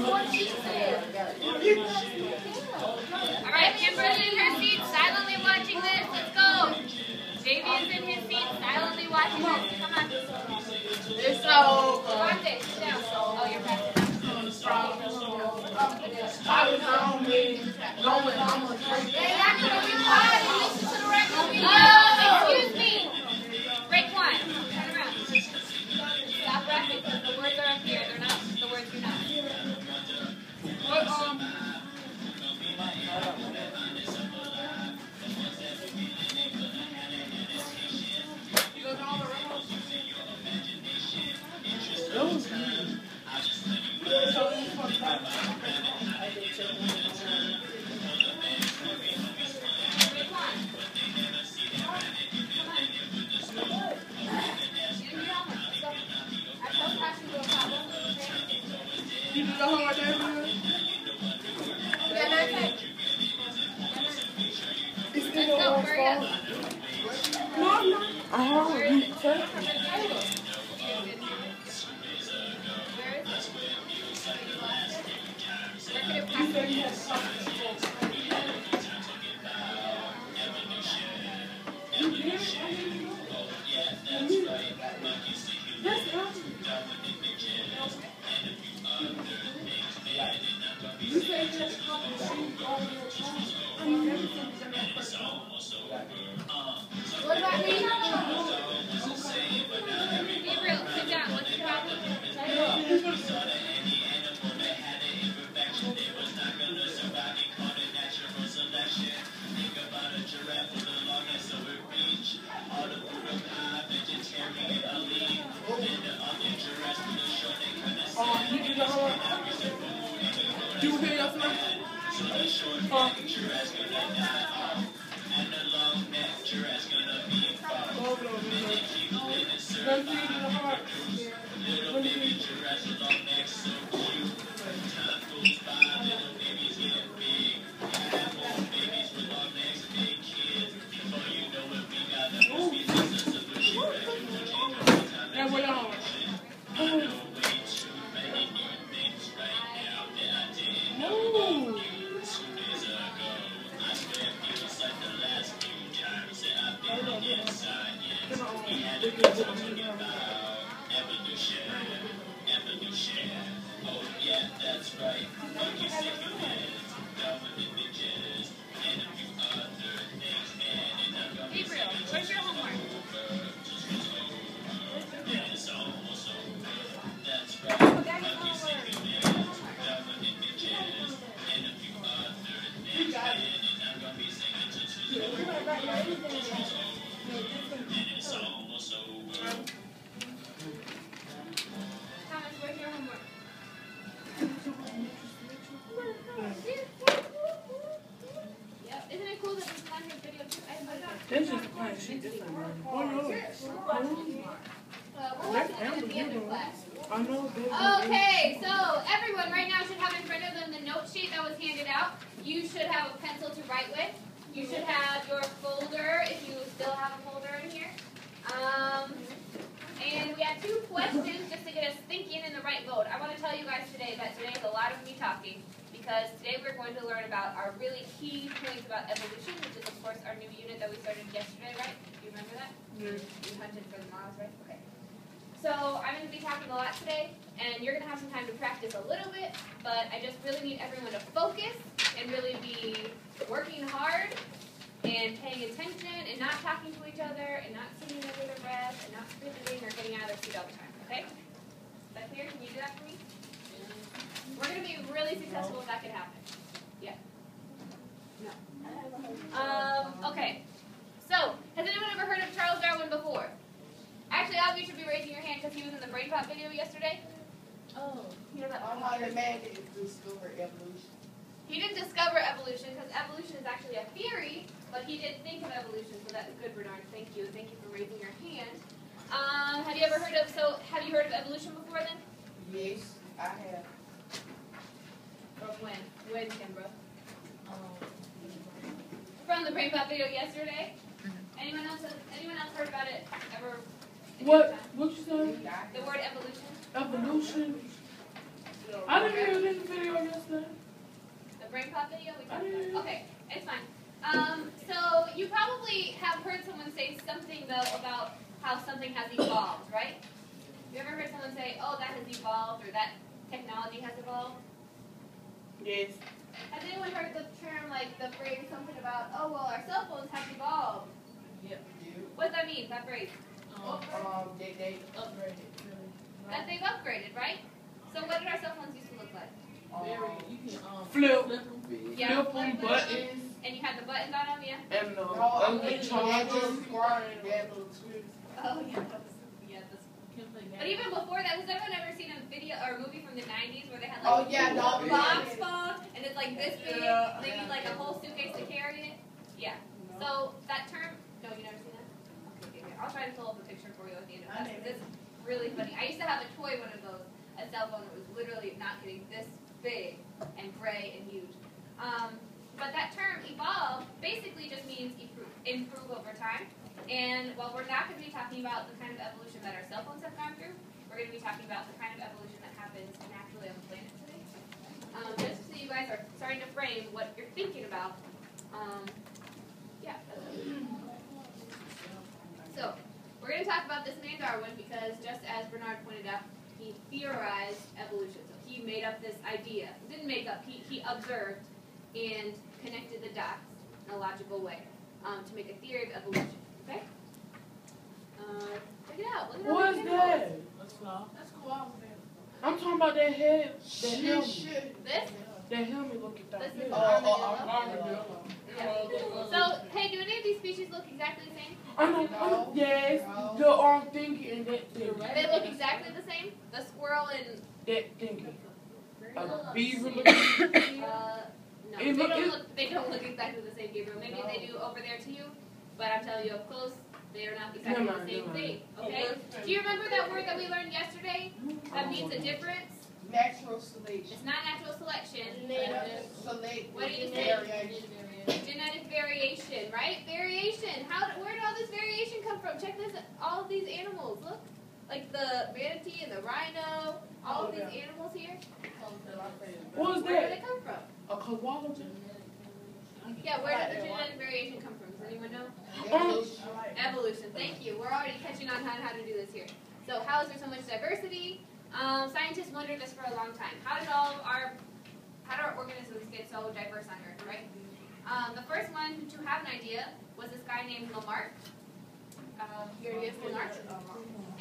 Alright, Kimberly in her seat, silently watching this. Let's go. JV is in his seat, silently watching this. Come on. It's so Watch it. Sit down. Oh, you're passing. I was on me. Going home. You're not going to be quiet and listen to the record video. Oh, excuse me. Break one. Turn around. Stop rapping because the words are up here. They're not the words you're not. What, you do the hard day? It's still Let's go. Hurry up. No, I'm not. I have Where is it? Where is it? Where could it possibly be? What about me? Be real. Sit down. What's the problem? You do the hard. Do you hear yourself? Be real. Where's your homework? Thomas, where's your homework? Yep. Isn't it cool that we plan his video too? I invited him. That's just a plain sheet. This ain't right. Oh, no. We'll watch it at the end of class. I know. Okay, so everyone right now should have in front of them the note sheet that was handed out. You should have a pencil to write with. You should have your folder if you still have a folder in here. And we have 2 questions just to get us thinking in the right mode. I want to tell you guys today that today is a lot of me talking because today we're going to learn about our really key points about evolution, which is of course our new unit that we started yesterday, right? Do you remember that? Yeah. You hunted for the moths, right? Okay. So I'm going to be talking a lot today, and you're going to have some time to practice a little bit, but I just really need everyone to focus and really be working hard and paying attention and not talking to each other and not singing under their breath and not scribbling or getting out of their seat all the time, okay? Is that clear? Can you do that for me? We're going to be really successful if that can happen. Yeah. No. Okay. So, has anyone ever heard of Charles Darwin before? Actually, all of you should be raising your hand because he was in the Brain Pop video yesterday. Oh. You know that? How the man did discover evolution? He didn't discover evolution because evolution is actually a theory, but he did think of evolution, so that's good, Bernard. Thank you. Thank you for raising your hand. Have you heard of evolution before then? Yes, I have. From when? When, Kimbra? From the Brain Pop video yesterday? Anyone else heard about it ever? What you say? The word evolution? Evolution? I didn't hear this video yesterday. The brain pop video we I talked didn't. about. Okay, it's fine. So you probably have heard someone say something though about how something has evolved, right? You ever heard someone say, "Oh, that has evolved," or "That technology has evolved"? Yes. Has anyone heard the term, like the phrase, something about, "Oh, well, our cell phones have evolved"? You. What does that mean? That phrase? They upgraded. That they've upgraded, right? So what did our cell phones used to look like? You can Flip. Yeah. Flip them buttons And you had the buttons on them, yeah. and the that charger. little squad, that little twist. Oh yeah. But even before that, has everyone ever seen a video or a movie from the 90s where they had like Yeah, a no, box phone and it's like this big? Yeah. They need like a whole suitcase to carry it. Yeah. So that term, no, you never seen that? Okay, good. I'll try to pull up a picture for you at the end of that because it's really funny. I used to have a toy one of those, a cell phone that was literally not getting this big and gray and huge. But that term, evolve, basically just means improve over time. And while we're not going to be talking about the kind of evolution that our cell phones have gone through, we're going to be talking about the kind of evolution that happens naturally on the planet today. Just so you guys are starting to frame what you're thinking about. Yeah. So, we're going to talk about this man Darwin because just as Bernard pointed out, he theorized evolution. So he made up this idea. Didn't make up, he observed and connected the dots in a logical way to make a theory of evolution. Okay? Check it out. Look at all What these is animals. that? That's cool. I'm talking about that head, that helmet. This? That helmet looking This thing. is Yeah. armadillo. Yeah. So, hey, do any of these species look exactly the same? I know. Yes. The thingy and that thing. They look exactly the same? The squirrel and That thingy. A beaver looking. no, It look- they don't look exactly the same, Gabriel. Maybe they do over there to you, but I'm telling you up close, they are not exactly the same thing. Okay? Do you remember that word that we learned yesterday? That means a difference. Natural selection. It's not natural selection. Select. What did you say? Genetic variation, right? Variation. Where did all this variation come from? Check this. All of these animals. Look, like the manatee and the rhino. All of these animals here. What is Where did that? they come from? A koala? Yeah, where did the genetic variation come from? Does anyone know? Evolution. Evolution. Thank you. We're already catching on how to do this here. So how is there so much diversity? Scientists wondered this for a long time. How do our organisms get so diverse on Earth, right? The first one to have an idea was this guy named Lamarck. Here he is, Lamarck.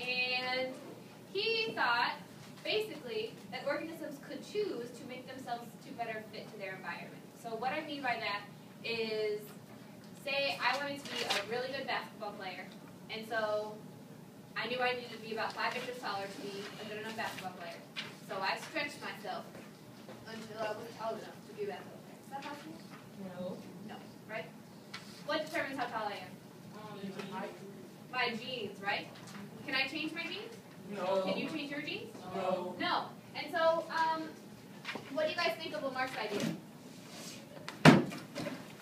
And he thought, basically, that organisms could choose to make themselves to better fit to their environment. So what I mean by that is, say I wanted to be a really good basketball player, and so I knew I needed to be about 5 inches taller to be a good enough basketball player. So I stretched myself until I was tall enough to be a basketball player. Is that possible? No, right? What determines how tall I am? My genes, right? Can I change my genes? No. Can you change your genes? No. No. And so, what do you guys think of Lamarck's idea?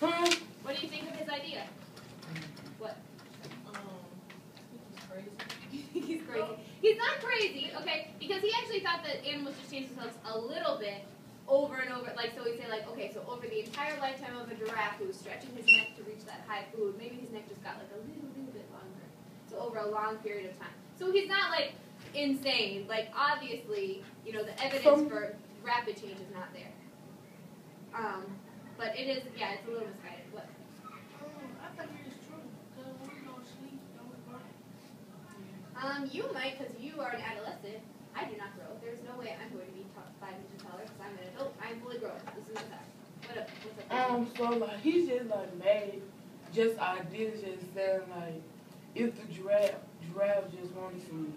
Huh? What do you think of his idea? What? He's crazy. He's not crazy, okay? Because he actually thought that animals just change themselves a little bit over and over. Like, so he'd say, like, okay, so over the entire lifetime of a giraffe who was stretching his neck to reach that high food, maybe his neck just got like a little bit longer. So over a long period of time. So he's not like insane. Like, obviously, you know, the evidence for rapid change is not there. But it is, yeah, it's a little misguided. What? I think it is true. Because when we don't sleep, don't we burn? You might, because you are an adolescent. I do not grow. There's no way I'm going to be 5 inches taller because I'm an adult. I'm fully grown. This is a fact. What's up? So like he's just like made just ideas just saying like if the giraffe just wanted to